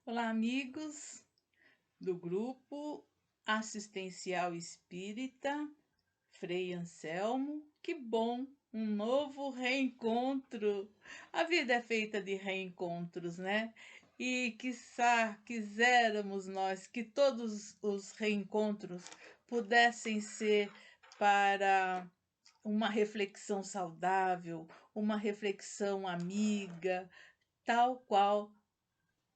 Olá, amigos do grupo assistencial espírita Frei Anselmo. Que bom, um novo reencontro. A vida é feita de reencontros, né? E quiçá quiséramos nós que todos os reencontros pudessem ser para uma reflexão saudável, uma reflexão amiga, tal qual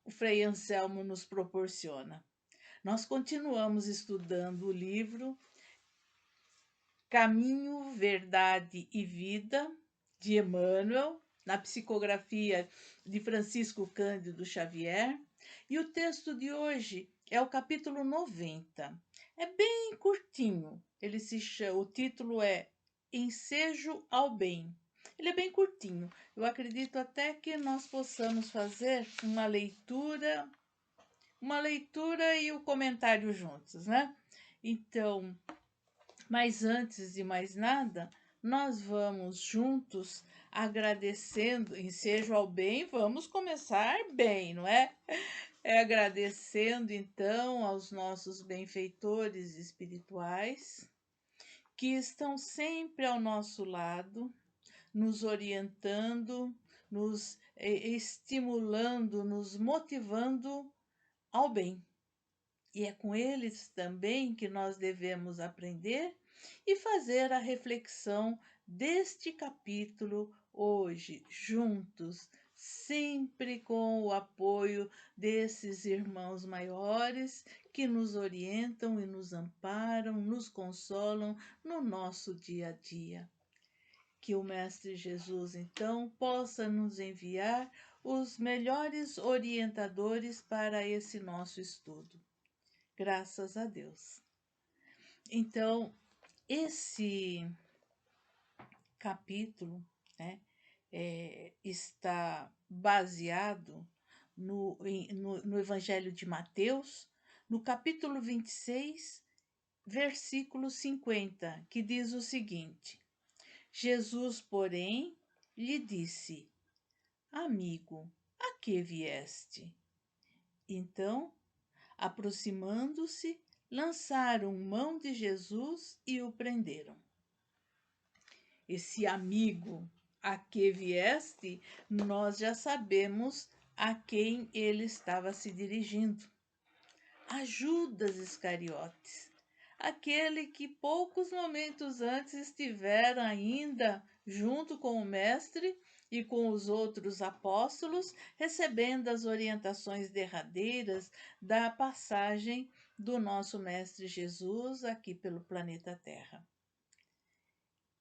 o Frei Anselmo nos proporciona. Nós continuamos estudando o livro Caminho, Verdade e Vida, de Emmanuel, na psicografia de Francisco Cândido Xavier, e o texto de hoje é o capítulo 90. É bem curtinho. O título é Ensejo ao Bem. Ele é bem curtinho. Eu acredito até que nós possamos fazer uma leitura e o comentário juntos, né? Então, mas antes de mais nada, nós vamos juntos agradecendo, ensejo ao bem, vamos começar bem, não é? Agradecendo então aos nossos benfeitores espirituais que estão sempre ao nosso lado, nos orientando, nos estimulando, nos motivando ao bem. E é com eles também que nós devemos aprender e fazer a reflexão deste capítulo hoje, juntos, sempre com o apoio desses irmãos maiores que nos orientam e nos amparam, nos consolam no nosso dia a dia. Que o Mestre Jesus, então, possa nos enviar os melhores orientadores para esse nosso estudo. Graças a Deus. Então, esse capítulo, né, está baseado no Evangelho de Mateus, no capítulo 26, versículo 50, que diz o seguinte: Jesus, porém, lhe disse: Amigo, a que vieste? Então, aproximando-se, lançaram mão de Jesus e o prenderam. Esse amigo a que vieste, nós já sabemos a quem ele estava se dirigindo. A Judas Iscariotes, aquele que poucos momentos antes estivera ainda junto com o Mestre e com os outros apóstolos, recebendo as orientações derradeiras da passagem do nosso Mestre Jesus aqui pelo planeta Terra.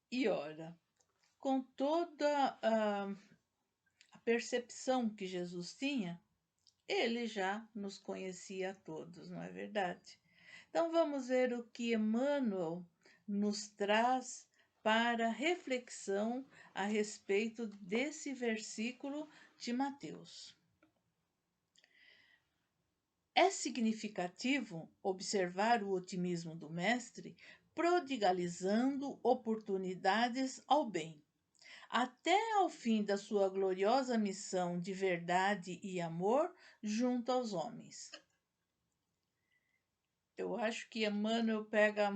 E ora, com toda a percepção que Jesus tinha, ele já nos conhecia a todos, não é verdade? Então vamos ver o que Emmanuel nos traz para reflexão a respeito desse versículo de Mateus. É significativo observar o otimismo do mestre prodigalizando oportunidades ao bem, até ao fim da sua gloriosa missão de verdade e amor junto aos homens. Eu acho que Emmanuel pega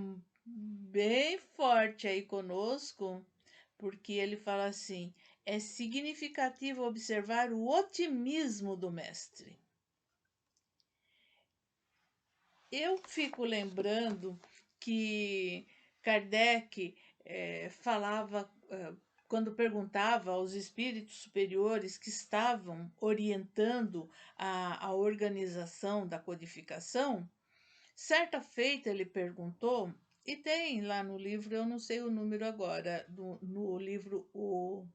bem forte aí conosco, porque ele fala assim: é significativo observar o otimismo do mestre. Eu fico lembrando que Kardec falava, quando perguntava aos espíritos superiores que estavam orientando a organização da codificação, certa feita ele perguntou, e tem lá no livro, eu não sei o número agora, no livro o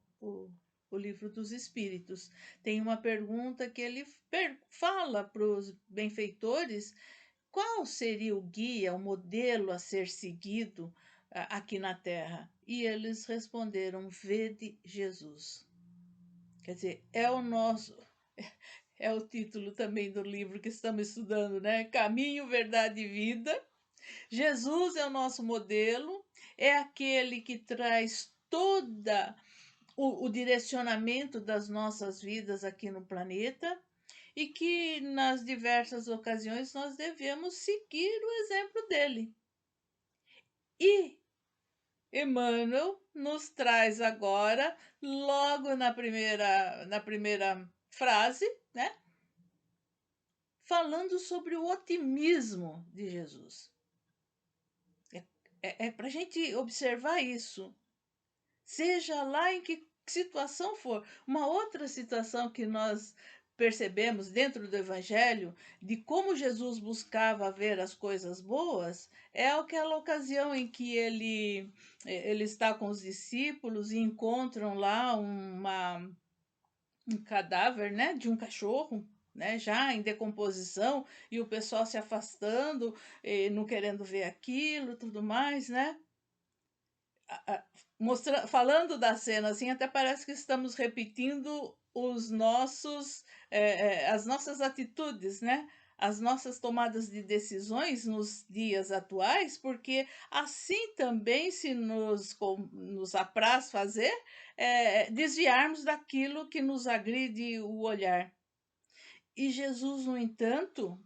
Livro dos Espíritos, tem uma pergunta que ele fala para os benfeitores qual seria o guia, o modelo a ser seguido aqui na Terra. E eles responderam: Vede Jesus. Quer dizer, é o título também do livro que estamos estudando, né? Caminho, Verdade e Vida. Jesus é o nosso modelo, é aquele que traz toda o direcionamento das nossas vidas aqui no planeta. e que nas diversas ocasiões nós devemos seguir o exemplo dele. E Emmanuel nos traz agora, logo na primeira frase, né, falando sobre o otimismo de Jesus. É para a gente observar isso. Seja lá em que situação for. Uma outra situação que nós percebemos dentro do Evangelho, de como Jesus buscava ver as coisas boas, é aquela ocasião em que ele está com os discípulos e encontram lá um cadáver, né, de um cachorro, né, já em decomposição, e o pessoal se afastando, não querendo ver aquilo, tudo mais, né? Falando da cena assim, até parece que estamos repetindo as nossas atitudes, né? As nossas tomadas de decisões nos dias atuais, porque assim também se nos apraz fazer, desviarmos daquilo que nos agride o olhar. E Jesus, no entanto,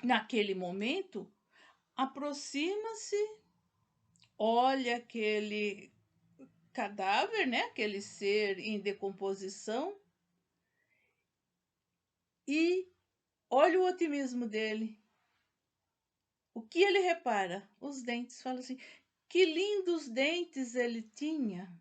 naquele momento, aproxima-se, olha aquele cadáver, né? Aquele ser em decomposição, e olha o otimismo dele. O que ele repara? Os dentes. Fala assim: que lindos dentes ele tinha.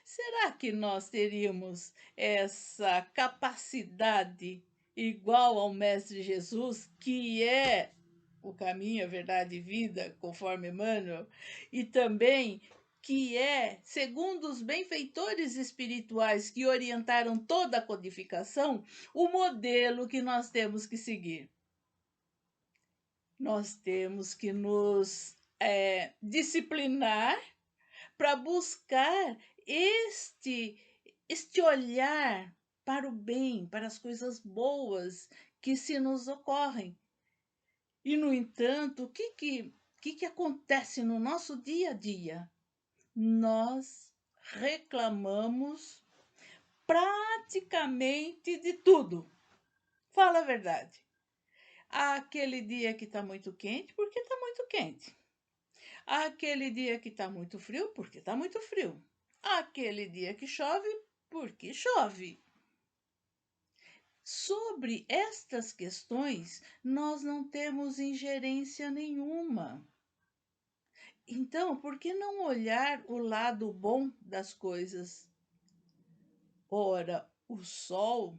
Será que nós teríamos essa capacidade igual ao Mestre Jesus, que é o caminho, a verdade e vida, conforme Emmanuel, e também que é, segundo os benfeitores espirituais que orientaram toda a codificação, o modelo que nós temos que seguir? Nós temos que nos disciplinar para buscar este olhar para o bem, para as coisas boas que se nos ocorrem. E, no entanto, o que acontece no nosso dia a dia? Nós reclamamos praticamente de tudo. Fala a verdade. Aquele dia que está muito quente, porque está muito quente. Aquele dia que está muito frio, porque está muito frio. Aquele dia que chove, porque chove. Sobre estas questões, nós não temos ingerência nenhuma. Então, por que não olhar o lado bom das coisas? Ora, o sol,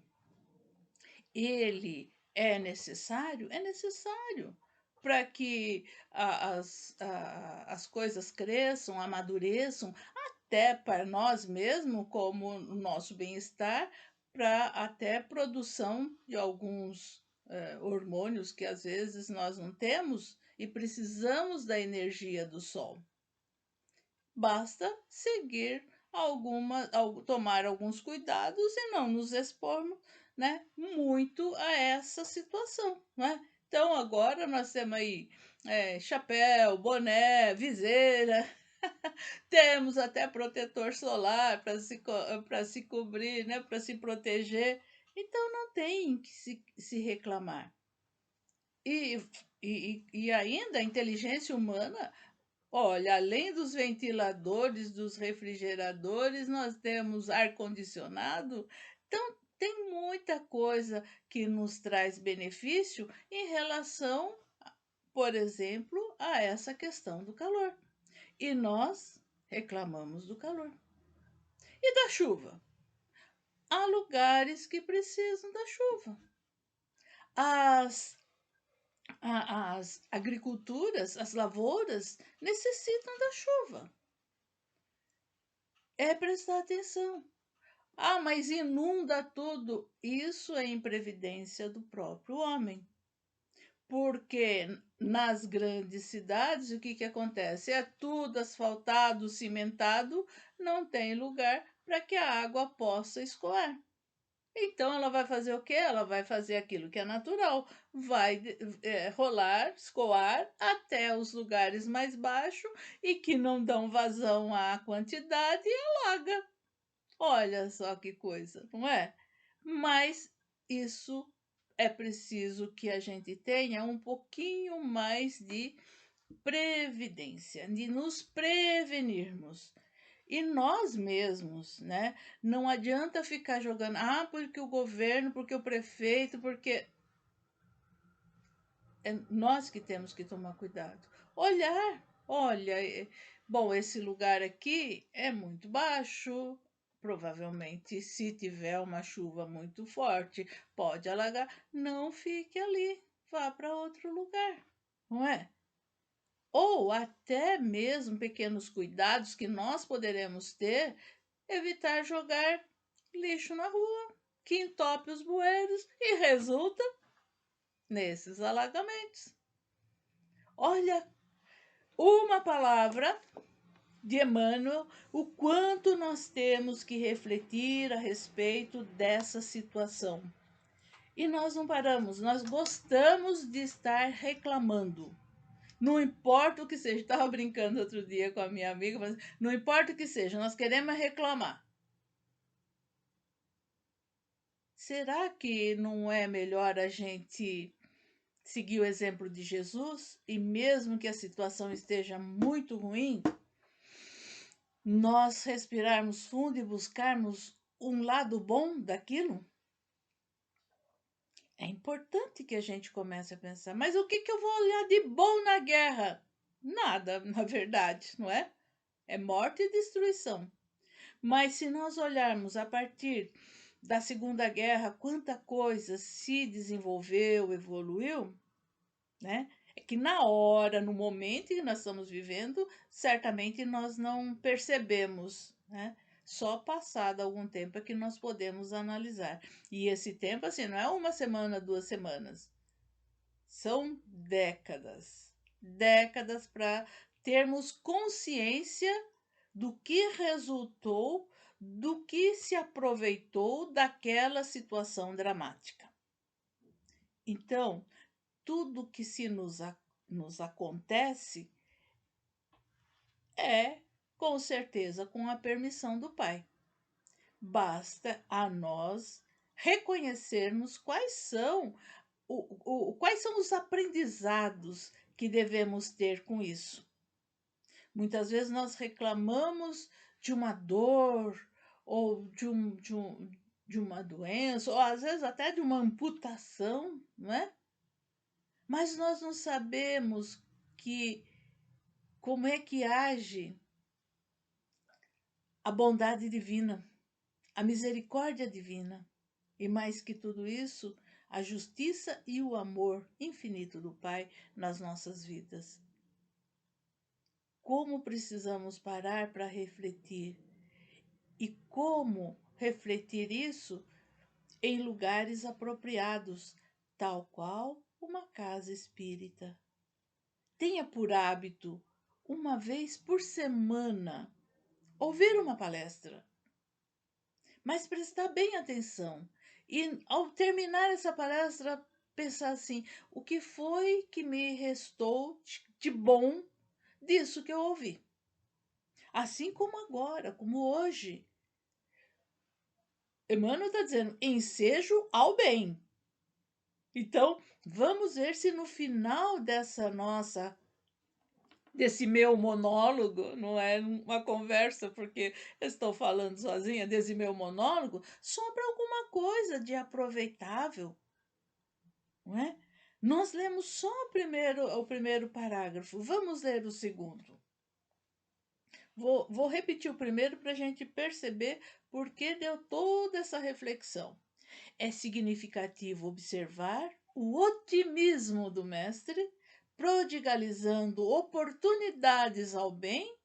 ele é necessário? É necessário para que as coisas cresçam, amadureçam, até para nós mesmos, como o nosso bem-estar, para até produção de alguns hormônios que às vezes nós não temos e precisamos da energia do sol. Basta seguir tomar alguns cuidados e não nos expormos, né, muito a essa situação, né? Então agora nós temos aí chapéu, boné, viseira, temos até protetor solar para se cobrir, né, para se proteger. Então não tem que se reclamar. E ainda a inteligência humana, olha, além dos ventiladores, dos refrigeradores, nós temos ar-condicionado. Então, tem muita coisa que nos traz benefício em relação, por exemplo, a essa questão do calor. E nós reclamamos do calor. E da chuva? Há lugares que precisam da chuva. As as agriculturas, as lavouras necessitam da chuva. É prestar atenção. Ah, mas inunda tudo. Isso é imprevidência do próprio homem. Porque nas grandes cidades, o que acontece? É tudo asfaltado, cimentado, não tem lugar para que a água possa escoar. Então ela vai fazer o quê? Ela vai fazer aquilo que é natural, vai rolar, escoar até os lugares mais baixos e que não dão vazão à quantidade e alaga. Olha só que coisa, não é? mas isso é preciso que a gente tenha um pouquinho mais de previdência, de nos prevenirmos. E nós mesmos, né? Não adianta ficar jogando, porque o governo, porque o prefeito, porque é nós que temos que tomar cuidado. Olhar, olha, bom, esse lugar aqui é muito baixo. Provavelmente, se tiver uma chuva muito forte, pode alagar. Não fique ali, vá para outro lugar, não é? Ou até mesmo pequenos cuidados que nós poderemos ter, evitar jogar lixo na rua, que entope os bueiros e resulta nesses alagamentos. Olha, uma palavra de Emmanuel, o quanto nós temos que refletir a respeito dessa situação. E nós não paramos, nós gostamos de estar reclamando. Não importa o que seja, estava brincando outro dia com a minha amiga, mas não importa o que seja, nós queremos reclamar. Será que não é melhor a gente seguir o exemplo de Jesus e mesmo que a situação esteja muito ruim, nós respirarmos fundo e buscarmos um lado bom daquilo? É importante que a gente comece a pensar, mas o que eu vou olhar de bom na guerra? Nada, na verdade, não é? É morte e destruição. Mas se nós olharmos a partir da Segunda Guerra, quanta coisa se desenvolveu, evoluiu, né? É que na hora, no momento que nós estamos vivendo, certamente nós não percebemos, né? Só passado algum tempo é que nós podemos analisar. E esse tempo, assim, não é uma semana, 2 semanas. São décadas. Décadas para termos consciência do que resultou, do que se aproveitou daquela situação dramática. Então, tudo que se nos acontece é, com certeza, com a permissão do Pai. Basta a nós reconhecermos quais são os aprendizados que devemos ter com isso. Muitas vezes nós reclamamos de uma dor ou de uma doença, ou às vezes até de uma amputação, não é? Mas nós não sabemos que como é que age a bondade divina, a misericórdia divina, e mais que tudo isso, a justiça e o amor infinito do Pai nas nossas vidas. Como precisamos parar para refletir e como refletir isso em lugares apropriados, tal qual uma casa espírita. Tenha por hábito, uma vez por semana, ouvir uma palestra, mas prestar bem atenção. E ao terminar essa palestra, pensar assim: o que foi que me restou de bom disso que eu ouvi? Assim como agora, como hoje. Emmanuel está dizendo: ensejo ao bem. Então, vamos ver se no final desse meu monólogo, não é uma conversa porque estou falando sozinha, desse meu monólogo, sobra alguma coisa de aproveitável, não é? Nós lemos só o primeiro parágrafo, vamos ler o segundo. Vou repetir o primeiro para a gente perceber por que deu toda essa reflexão. É significativo observar o otimismo do mestre, prodigalizando oportunidades ao bem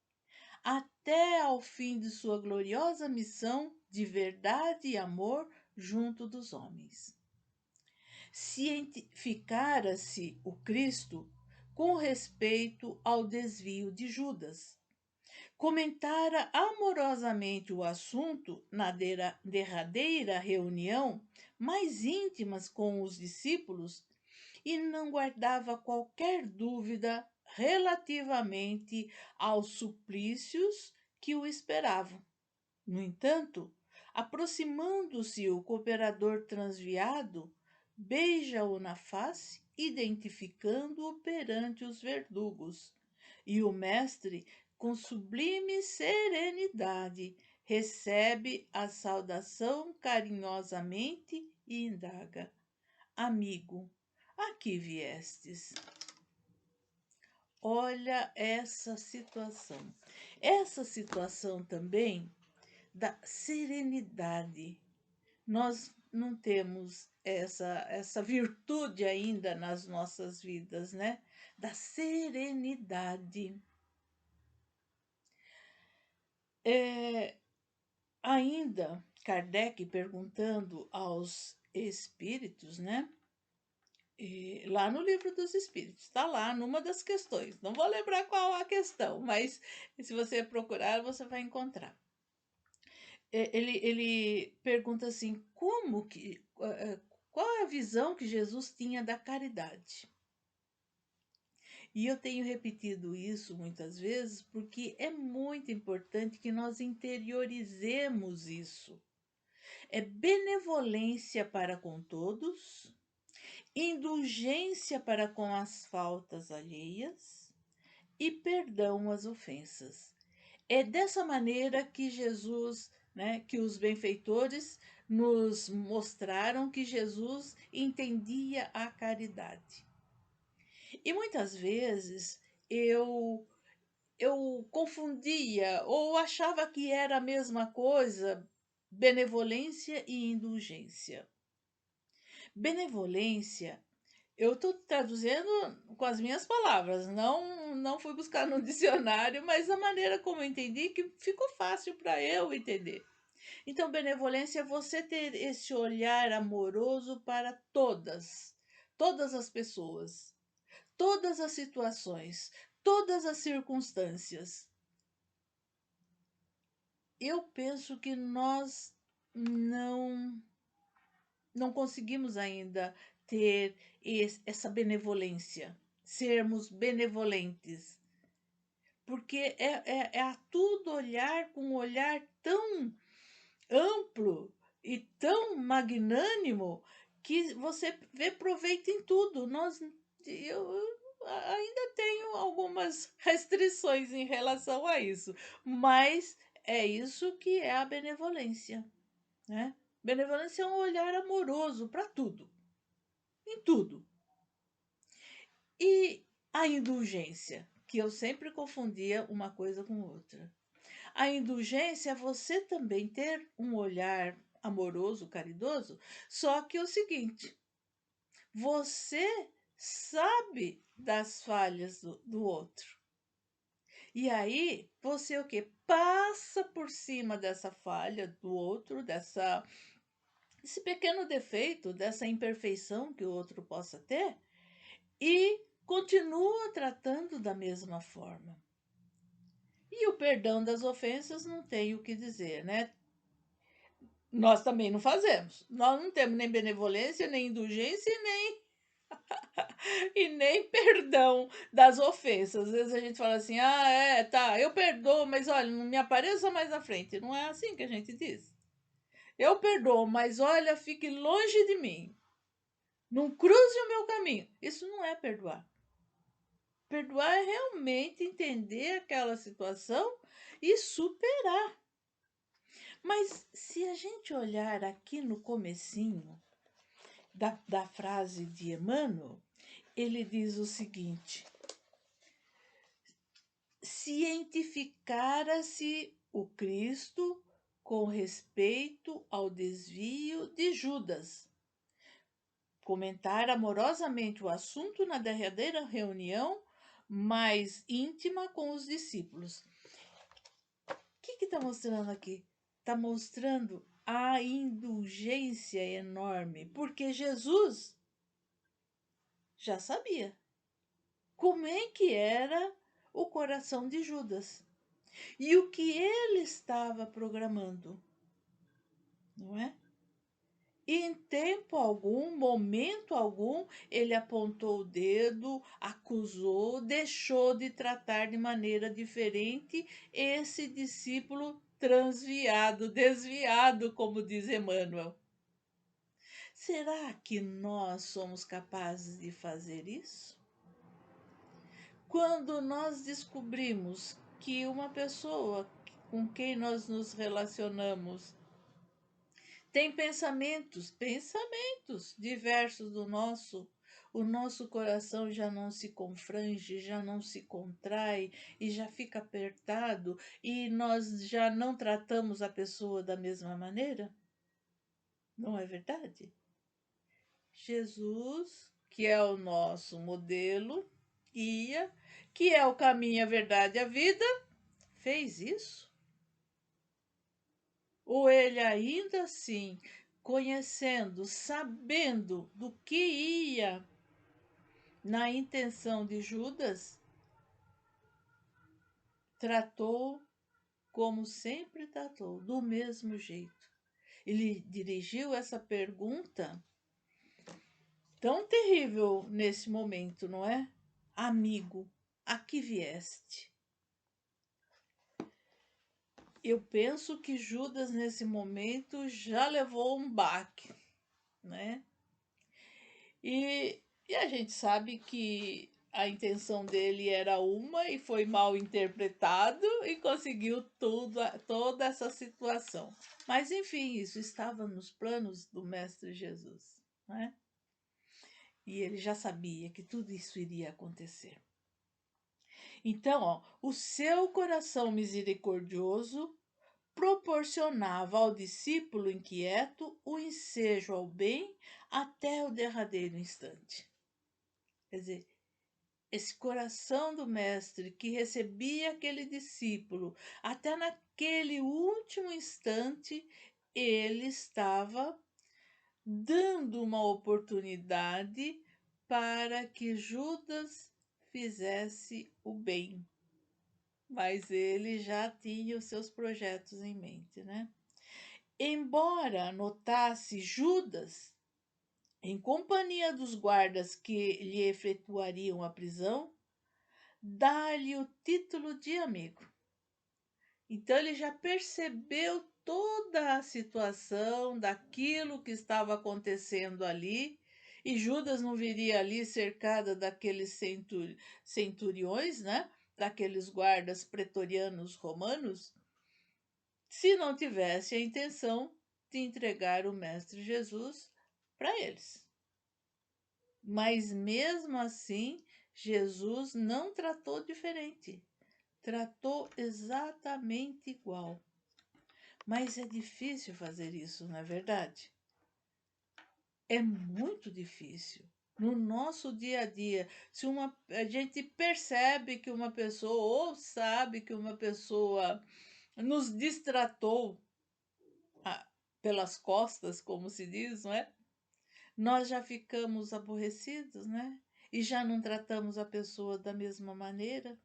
até ao fim de sua gloriosa missão de verdade e amor junto dos homens. Cientificara-se o Cristo com respeito ao desvio de Judas. Comentara amorosamente o assunto na derradeira reunião mais íntimas com os discípulos e não guardava qualquer dúvida relativamente aos suplícios que o esperavam. No entanto, Aproximando-se o cooperador transviado, beija-o na face, identificando-o perante os verdugos. E o mestre, com sublime serenidade, recebe a saudação carinhosamente e indaga: Amigo, a que viestes? Olha essa situação. Essa situação também da serenidade. Nós não temos essa virtude ainda nas nossas vidas, né? Da serenidade. Ainda Kardec perguntando aos espíritos, né? Lá no livro dos espíritos, está lá numa das questões. Não vou lembrar qual a questão, mas se você procurar, você vai encontrar. Ele pergunta assim, qual é a visão que Jesus tinha da caridade? E eu tenho repetido isso muitas vezes porque é muito importante que nós interiorizemos isso. É benevolência para com todos, indulgência para com as faltas alheias e perdão às ofensas. É dessa maneira que Jesus, né, que os benfeitores nos mostraram que Jesus entendia a caridade. E muitas vezes eu confundia ou achava que era a mesma coisa, benevolência e indulgência. Benevolência, eu estou traduzindo com as minhas palavras, não fui buscar no dicionário, mas a maneira como eu entendi que ficou fácil para eu entender. Então, benevolência é você ter esse olhar amoroso para todas as pessoas, todas as situações, todas as circunstâncias. Eu penso que nós não conseguimos ainda ter essa benevolência, sermos benevolentes, porque é a tudo olhar com um olhar tão amplo e tão magnânimo que você vê proveito em tudo. Eu ainda tenho algumas restrições em relação a isso, mas é isso que é a benevolência, né? Benevolência é um olhar amoroso para tudo, em tudo. E a indulgência, que eu sempre confundia uma coisa com outra. A indulgência é você também ter um olhar amoroso, caridoso, só que é o seguinte, você sabe das falhas do outro. E aí, você o quê? Passa por cima dessa falha do outro, desse pequeno defeito, dessa imperfeição que o outro possa ter, e continua tratando da mesma forma. E o perdão das ofensas não tem o que dizer, né? Nós também não fazemos. Nós não temos nem benevolência, nem indulgência e nem perdão das ofensas. Às vezes a gente fala assim: ah, tá, eu perdoo, mas olha, não me apareça mais na frente. Não é assim que a gente diz. Eu perdoo, mas olha, fique longe de mim. Não cruze o meu caminho. Isso não é perdoar. Perdoar é realmente entender aquela situação e superar. Mas se a gente olhar aqui no comecinho da frase de Emmanuel, ele diz o seguinte: cientificara-se o Cristo com respeito ao desvio de Judas. Comentar amorosamente o assunto na derradeira reunião mais íntima com os discípulos. O que está mostrando aqui? Está mostrando a indulgência enorme, porque Jesus já sabia como é que era o coração de Judas e o que ele estava programando, não é? E em tempo algum, momento algum, ele apontou o dedo, acusou, deixou de tratar de maneira diferente esse discípulo transviado, desviado, como diz Emmanuel. Será que nós somos capazes de fazer isso? Quando nós descobrimos que uma pessoa com quem nós nos relacionamos tem pensamentos diversos do nosso, o nosso coração já não se confrange, já não se contrai e já fica apertado e nós já não tratamos a pessoa da mesma maneira? Não é verdade? Jesus, que é o nosso modelo, guia, que é o caminho, a verdade e a vida, fez isso? Ou ele ainda assim, conhecendo, sabendo do que ia na intenção de Judas, tratou como sempre tratou, do mesmo jeito. Ele dirigiu essa pergunta tão terrível nesse momento, não é? Amigo, a que vieste? Eu penso que Judas, nesse momento, já levou um baque, né? E a gente sabe que a intenção dele era uma e foi mal interpretado e conseguiu toda essa situação. Mas, enfim, isso estava nos planos do Mestre Jesus, né? E ele já sabia que tudo isso iria acontecer. Então, ó, o seu coração misericordioso proporcionava ao discípulo inquieto o ensejo ao bem até o derradeiro instante. Quer dizer, esse coração do mestre que recebia aquele discípulo até naquele último instante, ele estava dando uma oportunidade para que Judas fizesse o bem. Mas ele já tinha os seus projetos em mente, né? Embora notasse Judas em companhia dos guardas que lhe efetuariam a prisão, dá-lhe o título de amigo. Então ele já percebeu toda a situação daquilo que estava acontecendo ali, e Judas não viria ali cercada daqueles centuriões, né? Daqueles guardas pretorianos romanos, se não tivesse a intenção de entregar o Mestre Jesus para eles. Mas mesmo assim, Jesus não tratou diferente, tratou exatamente igual. Mas é difícil fazer isso, não é verdade? É muito difícil. No nosso dia a dia, se a gente percebe que uma pessoa, ou sabe que uma pessoa nos distratou pelas costas, como se diz, não é? Nós já ficamos aborrecidos, né? E já não tratamos a pessoa da mesma maneira.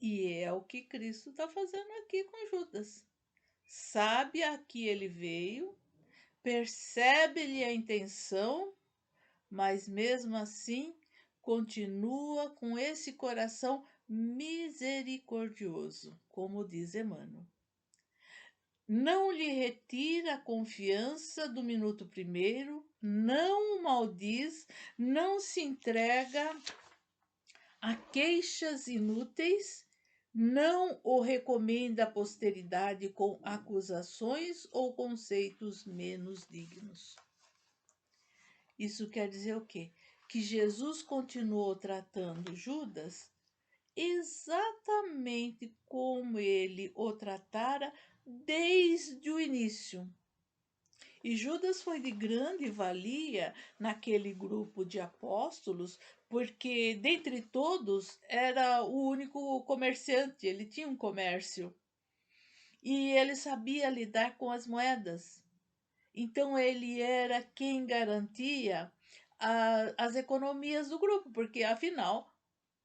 E é o que Cristo está fazendo aqui com Judas. Sabe a que ele veio, percebe-lhe a intenção, mas mesmo assim continua com esse coração misericordioso, como diz Emmanuel. Não lhe retira a confiança do minuto primeiro, não o maldiz, não se entrega a queixas inúteis, não o recomenda à posteridade com acusações ou conceitos menos dignos. Isso quer dizer o quê? Que Jesus continuou tratando Judas exatamente como ele o tratara desde o início. E Judas foi de grande valia naquele grupo de apóstolos, porque dentre todos era o único comerciante, ele tinha um comércio e ele sabia lidar com as moedas. Então ele era quem garantia as economias do grupo, porque afinal,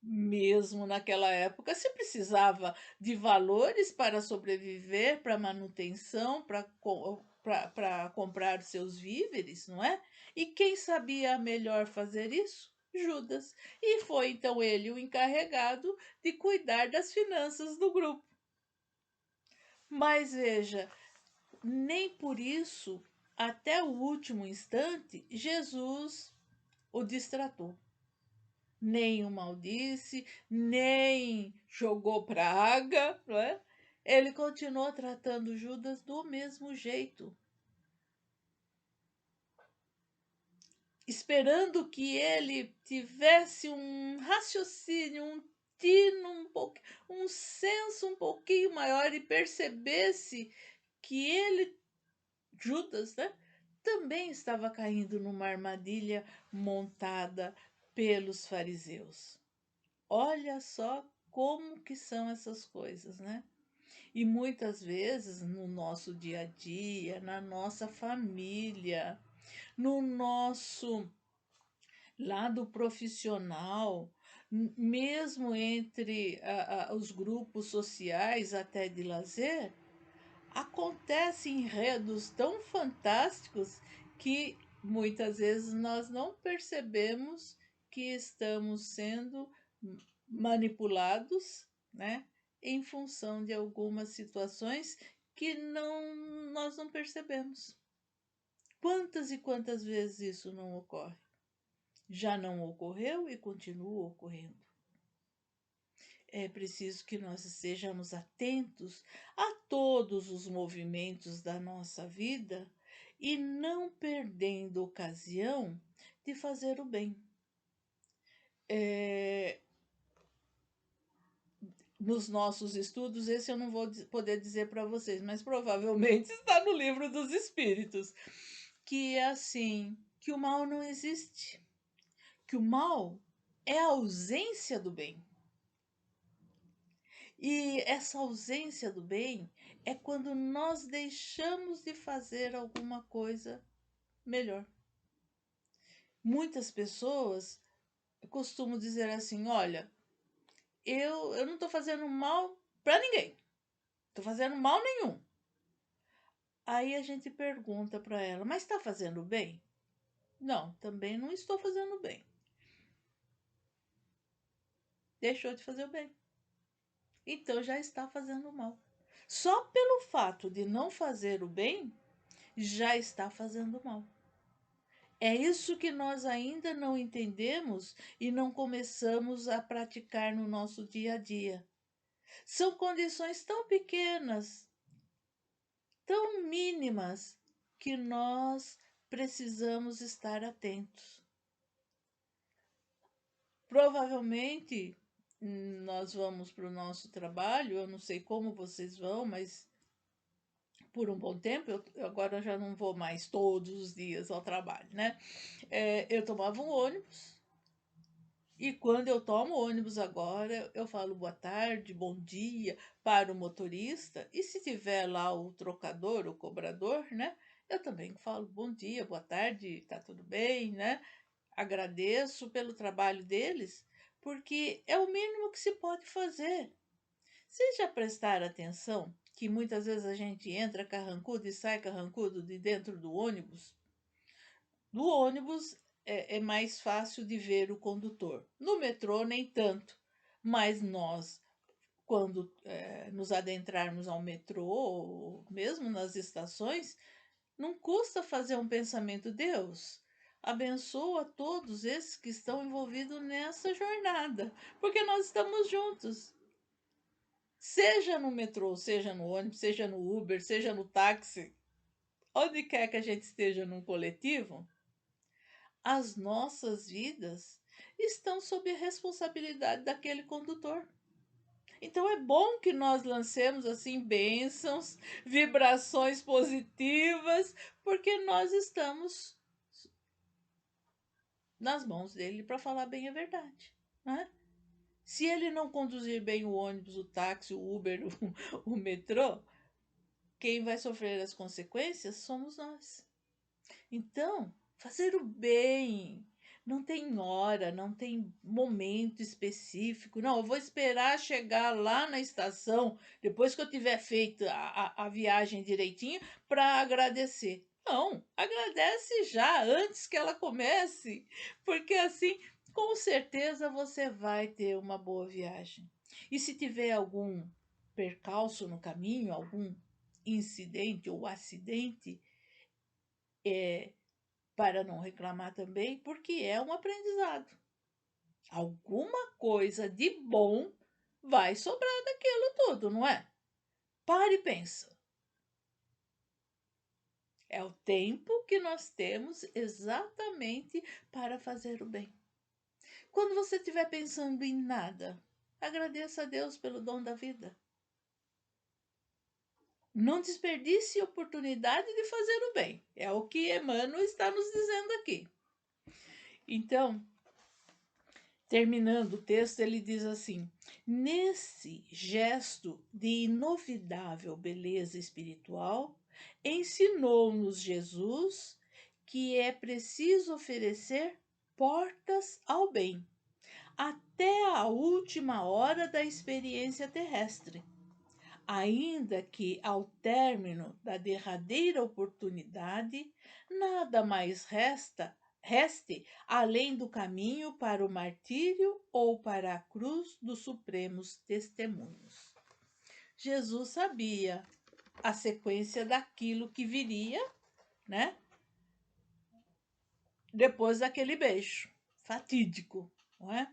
mesmo naquela época, se precisava de valores para sobreviver, para manutenção, para para comprar os seus víveres, não é? E quem sabia melhor fazer isso? Judas. E foi então ele o encarregado de cuidar das finanças do grupo. Mas veja, nem por isso, até o último instante, Jesus o distratou. Nem o maldisse, nem jogou praga, não é? Ele continuou tratando Judas do mesmo jeito, esperando que ele tivesse um raciocínio, um tino, um senso um pouquinho maior e percebesse que ele, Judas, né, também estava caindo numa armadilha montada pelos fariseus. Olha só como que são essas coisas, né? E muitas vezes no nosso dia a dia, na nossa família, no nosso lado profissional, mesmo entre os grupos sociais até de lazer, acontecem enredos tão fantásticos que muitas vezes nós não percebemos que estamos sendo manipulados, né, em função de algumas situações que nós não percebemos. Quantas e quantas vezes isso não ocorre? Já não ocorreu e continua ocorrendo. É preciso que nós estejamos atentos a todos os movimentos da nossa vida e não perdendo ocasião de fazer o bem. Nos nossos estudos, esse eu não vou poder dizer para vocês, mas provavelmente está no livro dos Espíritos, que é assim, que o mal não existe, que o mal é a ausência do bem. E essa ausência do bem é quando nós deixamos de fazer alguma coisa melhor. Muitas pessoas costumam dizer assim: olha, eu não estou fazendo mal para ninguém, estou fazendo mal nenhum. Aí a gente pergunta para ela: mas está fazendo bem? Não, também não estou fazendo bem. Deixou de fazer o bem. Então já está fazendo mal. Só pelo fato de não fazer o bem, já está fazendo mal. É isso que nós ainda não entendemos e não começamos a praticar no nosso dia a dia. São condições tão pequenas, tão mínimas, que nós precisamos estar atentos. Provavelmente nós vamos para o nosso trabalho, eu não sei como vocês vão, mas por um bom tempo, eu agora já não vou mais todos os dias ao trabalho, né? Eu tomava um ônibus e quando eu tomo ônibus agora, eu falo boa tarde, bom dia para o motorista e se tiver lá o trocador, o cobrador, né? Eu também falo bom dia, boa tarde, tá tudo bem, né? Agradeço pelo trabalho deles, porque é o mínimo que se pode fazer. Vocês já prestaram atenção que muitas vezes a gente entra carrancudo e sai carrancudo de dentro do ônibus? No ônibus é mais fácil de ver o condutor. No metrô, nem tanto. Mas nós, quando nos adentrarmos ao metrô, ou mesmo nas estações, não custa fazer um pensamento: Deus, abençoa todos esses que estão envolvidos nessa jornada, porque nós estamos juntos. Seja no metrô, seja no ônibus, seja no Uber, seja no táxi, onde quer que a gente esteja num coletivo, as nossas vidas estão sob a responsabilidade daquele condutor. Então é bom que nós lancemos assim bênçãos, vibrações positivas, porque nós estamos nas mãos dele para falar bem a verdade, né? Se ele não conduzir bem o ônibus, o táxi, o Uber, o metrô, quem vai sofrer as consequências somos nós. Então, fazer o bem, Não tem hora, não tem momento específico. Não, eu vou esperar chegar lá na estação, depois que eu tiver feito a viagem direitinho, para agradecer. Não, agradece já, antes que ela comece, porque assim, com certeza você vai ter uma boa viagem. E se tiver algum percalço no caminho, algum incidente ou acidente, é, para não reclamar também, porque é um aprendizado. Alguma coisa de bom vai sobrar daquilo tudo, não é? Pare e pensa. É o tempo que nós temos exatamente para fazer o bem. Quando você estiver pensando em nada, agradeça a Deus pelo dom da vida. Não desperdice a oportunidade de fazer o bem. É o que Emmanuel está nos dizendo aqui. Então, terminando o texto, ele diz assim: nesse gesto de inovidável beleza espiritual, ensinou-nos Jesus que é preciso oferecer portas ao bem, até a última hora da experiência terrestre, ainda que ao término da derradeira oportunidade nada mais reste além do caminho para o martírio ou para a cruz dos supremos testemunhos. Jesus sabia a sequência daquilo que viria, né? Depois daquele beijo fatídico, não é?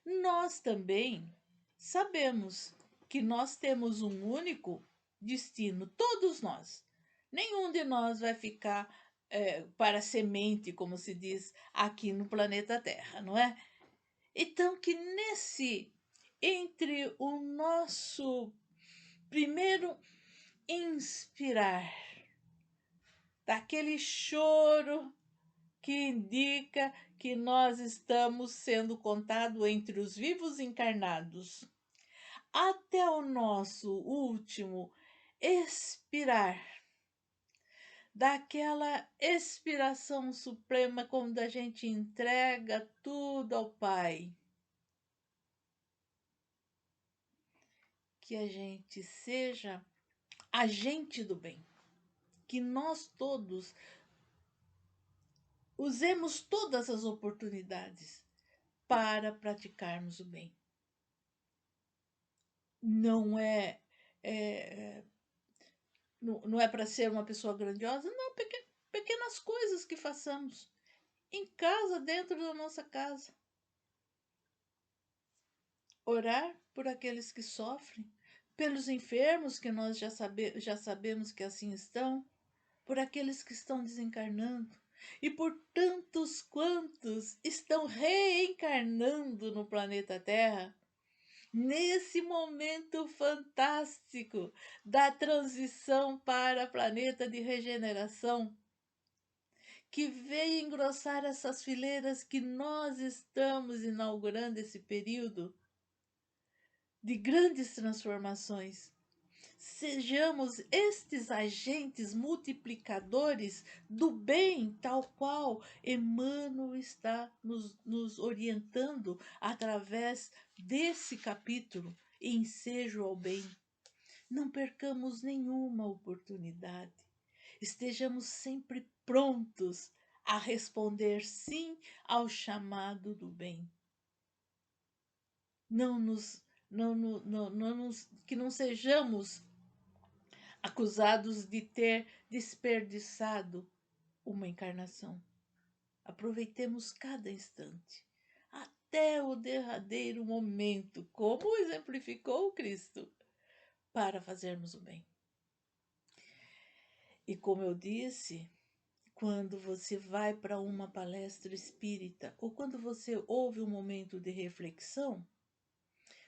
Nós também sabemos que nós temos um único destino, todos nós. Nenhum de nós vai ficar para semente, como se diz aqui no planeta Terra, não é? Então, que entre o nosso primeiro inspirar, daquele choro que indica que nós estamos sendo contados entre os vivos encarnados, até o nosso último expirar, daquela expiração suprema, quando a gente entrega tudo ao Pai. Que a gente seja agente do bem, que nós todos usemos todas as oportunidades para praticarmos o bem. Não é não é para ser uma pessoa grandiosa, não, pequenas coisas que façamos em casa, dentro da nossa casa. Orar por aqueles que sofrem, pelos enfermos que nós já sabemos que assim estão, por aqueles que estão desencarnando e por tantos quantos estão reencarnando no planeta Terra, nesse momento fantástico da transição para planeta de regeneração, que veio engrossar essas fileiras que nós estamos inaugurando esse período de grandes transformações. Sejamos estes agentes multiplicadores do bem, tal qual Emmanuel está nos orientando através desse capítulo, Ensejo ao Bem. Não percamos nenhuma oportunidade. Estejamos sempre prontos a responder sim ao chamado do bem. Que não sejamos acusados de ter desperdiçado uma encarnação. Aproveitemos cada instante, até o derradeiro momento, como exemplificou o Cristo, para fazermos o bem. E como eu disse, quando você vai para uma palestra espírita ou quando você ouve um momento de reflexão,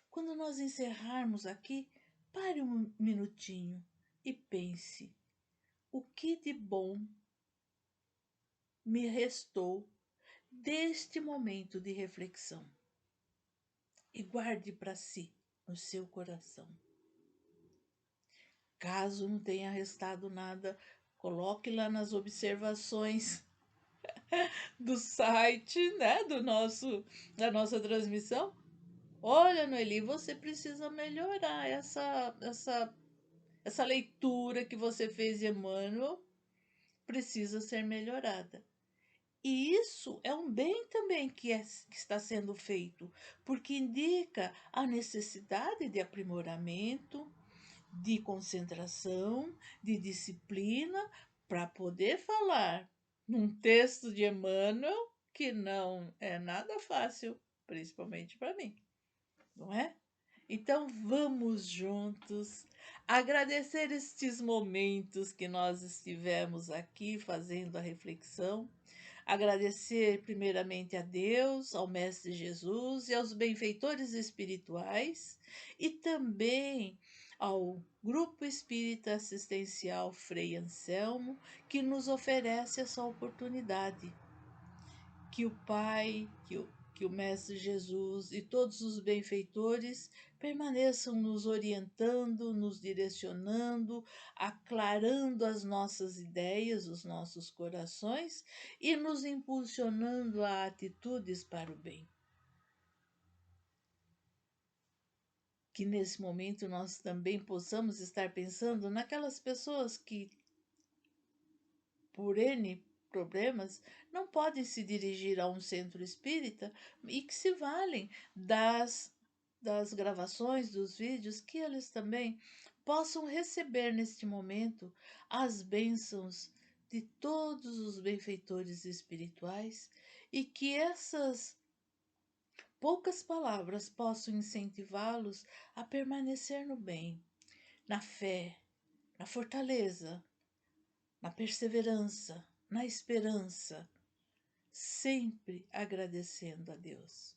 quando nós encerrarmos aqui, pare um minutinho e pense: o que de bom me restou deste momento de reflexão? E guarde para si, no seu coração. Caso não tenha restado nada, coloque lá nas observações do site, né, da nossa transmissão. Olha, Noeli, você precisa melhorar essa leitura que você fez de Emmanuel, precisa ser melhorada. E isso é um bem também que está sendo feito, porque indica a necessidade de aprimoramento, de concentração, de disciplina, para poder falar num texto de Emmanuel que não é nada fácil, principalmente para mim, não é? Então vamos juntos agradecer estes momentos que nós estivemos aqui fazendo a reflexão. Agradecer primeiramente a Deus, ao Mestre Jesus e aos benfeitores espirituais e também ao Grupo Espírita Assistencial Frei Anselmo, que nos oferece essa oportunidade. Que o Pai, que o Mestre Jesus e todos os benfeitores permaneçam nos orientando, nos direcionando, aclarando as nossas ideias, os nossos corações e nos impulsionando a atitudes para o bem. Que nesse momento nós também possamos estar pensando naquelas pessoas que, por N problemas, não podem se dirigir a um centro espírita e que se valem das gravações, dos vídeos, que eles também possam receber neste momento as bênçãos de todos os benfeitores espirituais e que essas poucas palavras possam incentivá-los a permanecer no bem, na fé, na fortaleza, na perseverança, na esperança, sempre agradecendo a Deus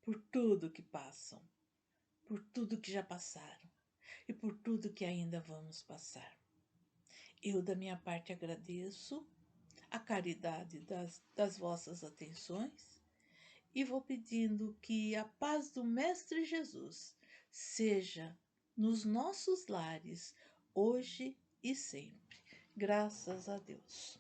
por tudo que passam, por tudo que já passaram e por tudo que ainda vamos passar. Eu, da minha parte, agradeço a caridade das vossas atenções e vou pedindo que a paz do Mestre Jesus seja nos nossos lares, hoje e sempre. Graças a Deus.